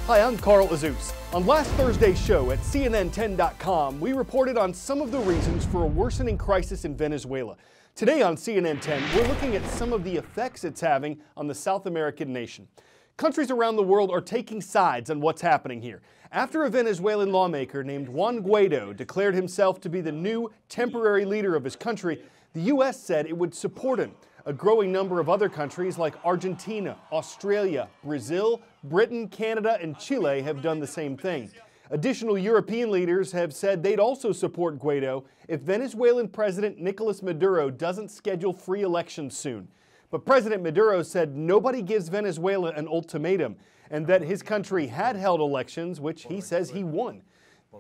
Hi, I'm Carl Azus. On last Thursday's show at CNN10.com, we reported on some of the reasons for a worsening crisis in Venezuela. Today on CNN 10, we're looking at some of the effects it's having on the South American nation. Countries around the world are taking sides on what's happening here. After a Venezuelan lawmaker named Juan Guaido declared himself to be the new temporary leader of his country, the U.S. said it would support him. A growing number of other countries like Argentina, Australia, Brazil, Britain, Canada, and Chile have done the same thing. Additional European leaders have said they'd also support Guaido if Venezuelan President Nicolas Maduro doesn't schedule free elections soon. But President Maduro said nobody gives Venezuela an ultimatum and that his country had held elections, which he says he won.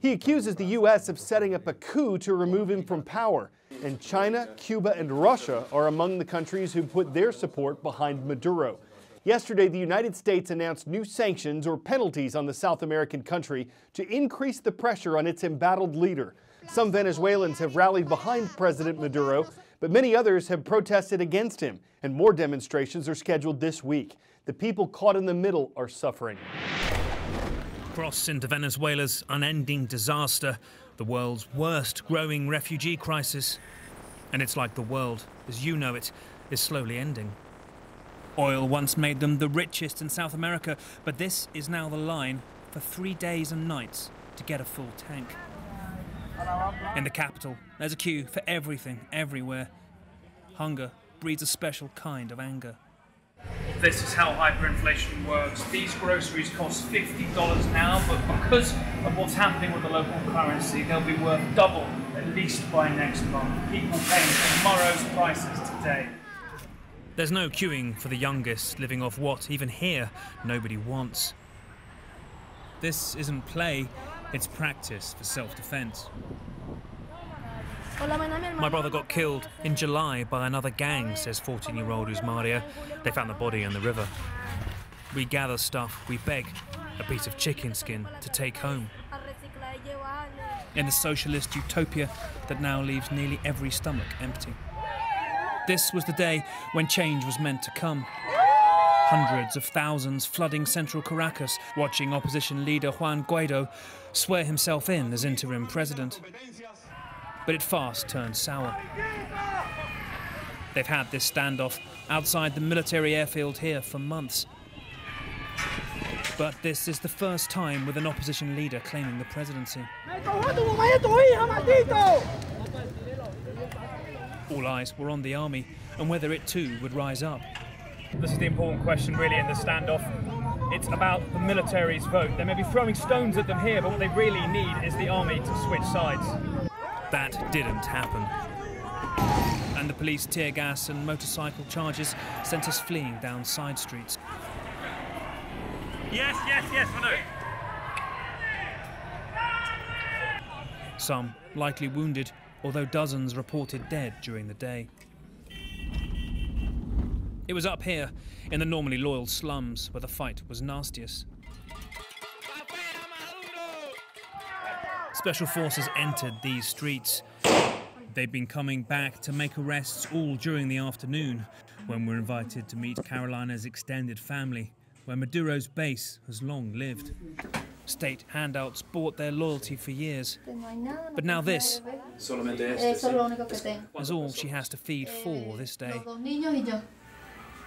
He accuses the U.S. of setting up a coup to remove him from power. And China, Cuba, and Russia are among the countries who put their support behind Maduro. Yesterday, the United States announced new sanctions or penalties on the South American country to increase the pressure on its embattled leader. Some Venezuelans have rallied behind President Maduro, but many others have protested against him, and more demonstrations are scheduled this week. The people caught in the middle are suffering. Cross into Venezuela's unending disaster, the world's worst growing refugee crisis. And it's like the world, as you know it, is slowly ending. Oil once made them the richest in South America, but this is now the line for 3 days and nights to get a full tank. In the capital, there's a queue for everything, everywhere. Hunger breeds a special kind of anger. This is how hyperinflation works. These groceries cost $50 now, but because of what's happening with the local currency, they'll be worth double at least by next month. People paying tomorrow's prices today. There's no queuing for the youngest, living off what, even here, nobody wants. This isn't play, it's practice for self-defense. My brother got killed in July by another gang, says 14-year-old Usmaria. They found the body in the river. We gather stuff, we beg, a piece of chicken skin to take home. In the socialist utopia that now leaves nearly every stomach empty. This was the day when change was meant to come. Hundreds of thousands flooding central Caracas, watching opposition leader Juan Guaido swear himself in as interim president. But it fast turned sour. They've had this standoff outside the military airfield here for months. But this is the first time with an opposition leader claiming the presidency. All eyes were on the army and whether it too would rise up. This is the important question really in the standoff. It's about the military's vote. They may be throwing stones at them here, but what they really need is the army to switch sides. That didn't happen. And the police tear gas and motorcycle charges sent us fleeing down side streets. Yes, I know. Some likely wounded, although dozens reported dead during the day. It was up here, in the normally loyal slums, where the fight was nastiest. Special forces entered these streets. They've been coming back to make arrests all during the afternoon, when we're invited to meet Carolina's extended family, where Maduro's base has long lived. State handouts bought their loyalty for years. But now this is all she has to feed for this day.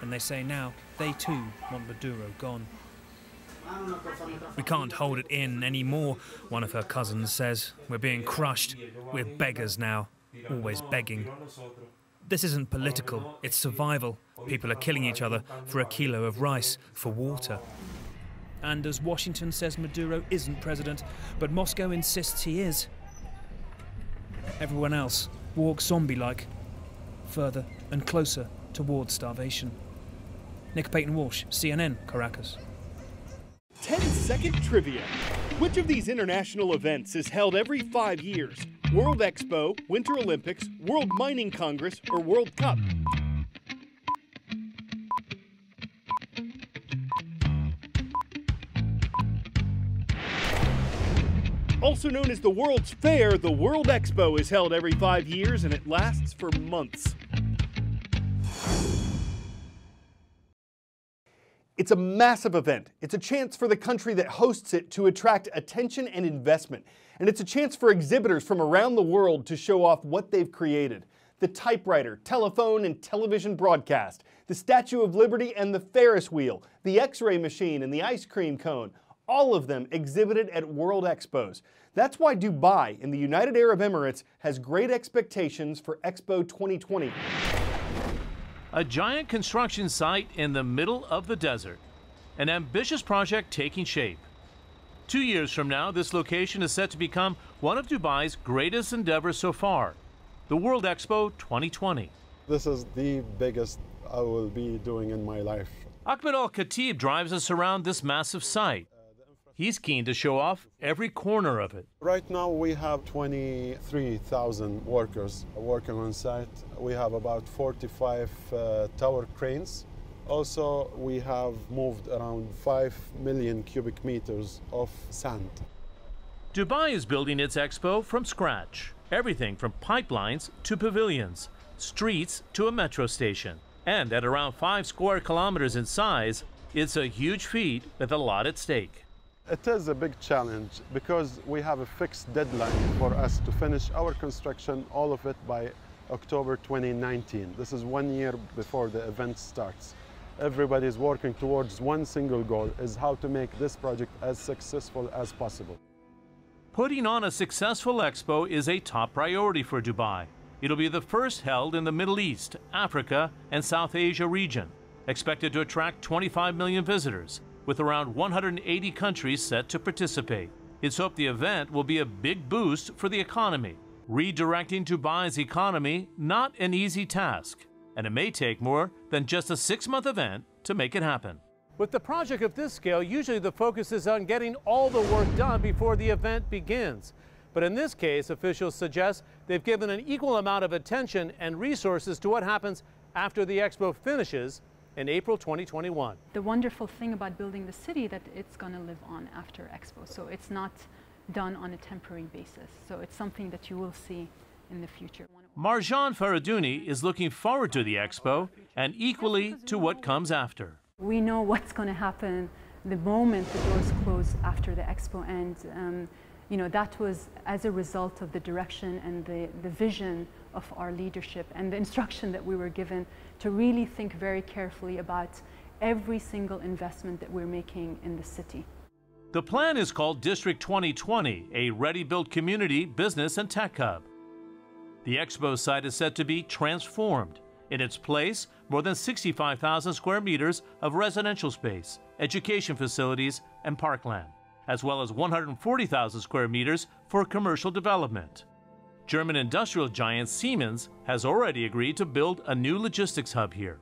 And they say now they too want Maduro gone. We can't hold it in anymore, one of her cousins says. We're being crushed. We're beggars now, always begging. This isn't political, it's survival. People are killing each other for a kilo of rice, for water. And as Washington says Maduro isn't president, but Moscow insists he is, everyone else walks zombie-like, further and closer towards starvation. Nick Payton-Walsh, CNN, Caracas. 10-second trivia. Which of these international events is held every 5 years? World Expo, Winter Olympics, World Mining Congress, or World Cup? Also known as the World's Fair, the World Expo is held every 5 years and it lasts for months. It's a massive event. It's a chance for the country that hosts it to attract attention and investment. And it's a chance for exhibitors from around the world to show off what they've created. The typewriter, telephone, and television broadcast, the Statue of Liberty and the Ferris wheel, the X-ray machine and the ice cream cone, all of them exhibited at World Expos. That's why Dubai in the United Arab Emirates has great expectations for Expo 2020. A giant construction site in the middle of the desert. An ambitious project taking shape. 2 years from now, this location is set to become one of Dubai's greatest endeavors so far, the World Expo 2020. This is the biggest I will be doing in my life. Ahmed Al-Khatib drives us around this massive site. He's keen to show off every corner of it. Right now we have 23,000 workers working on site. We have about 45 tower cranes. Also, we have moved around 5 million cubic meters of sand. Dubai is building its expo from scratch. Everything from pipelines to pavilions, streets to a metro station. And at around 5 square kilometers in size, it's a huge feat with a lot at stake. It is a big challenge because we have a fixed deadline for us to finish our construction, all of it by October 2019. This is 1 year before the event starts. Everybody is working towards one single goal, is how to make this project as successful as possible. Putting on a successful expo is a top priority for Dubai. It'll be the first held in the Middle East, Africa, and South Asia region, expected to attract 25 million visitors, with around 180 countries set to participate. It's hoped the event will be a big boost for the economy. Redirecting Dubai's economy, not an easy task, and it may take more than just a 6-month event to make it happen. With the project of this scale, usually the focus is on getting all the work done before the event begins. But in this case, officials suggest they've given an equal amount of attention and resources to what happens after the expo finishes in April 2021. The wonderful thing about building the city that it's going to live on after Expo. So it's not done on a temporary basis. So it's something that you will see in the future. Marjan Faradouni is looking forward to the Expo and equally to what comes after. We know what's going to happen the moment the doors close after the Expo, and you know, that was as a result of the direction and the vision of our leadership and the instruction that we were given to really think very carefully about every single investment that we're making in the city. The plan is called District 2020, a ready-built community, business, and tech hub. The Expo site is set to be transformed. In its place, more than 65,000 square meters of residential space, education facilities, and parkland, as well as 140,000 square meters for commercial development. German industrial giant Siemens has already agreed to build a new logistics hub here.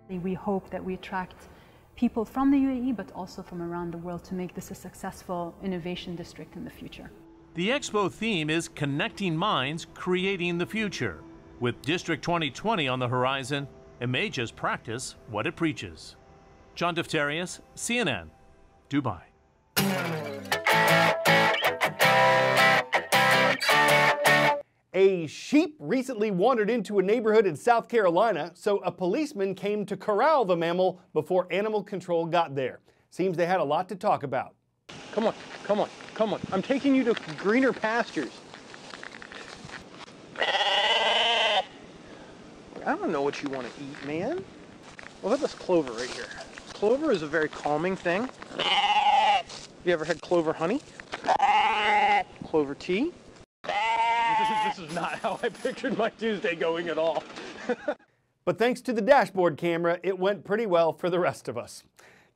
We hope that we attract people from the UAE, but also from around the world, to make this a successful innovation district in the future. The Expo theme is Connecting Minds, Creating the Future. With District 2020 on the horizon, it may just practice what it preaches. John Defterius, CNN, Dubai. A sheep recently wandered into a neighborhood in South Carolina, so a policeman came to corral the mammal before animal control got there. Seems they had a lot to talk about. Come on, come on, come on. I'm taking you to greener pastures. I don't know what you want to eat, man. Look at this clover right here. Clover is a very calming thing. Have you ever had clover honey? Clover tea? This is not how I pictured my Tuesday going at all. But thanks to the dashboard camera, it went pretty well for the rest of us.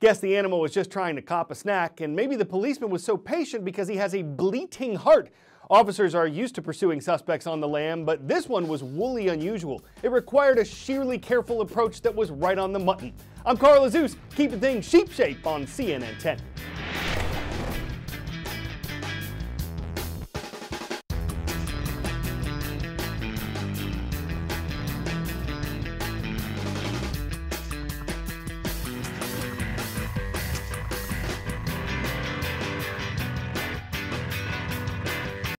Guess the animal was just trying to cop a snack, and maybe the policeman was so patient because he has a bleating heart. Officers are used to pursuing suspects on the lam, but this one was woolly unusual. It required a sheerly careful approach that was right on the mutton. I'm Carl Azus, keeping things sheep shape on CNN 10.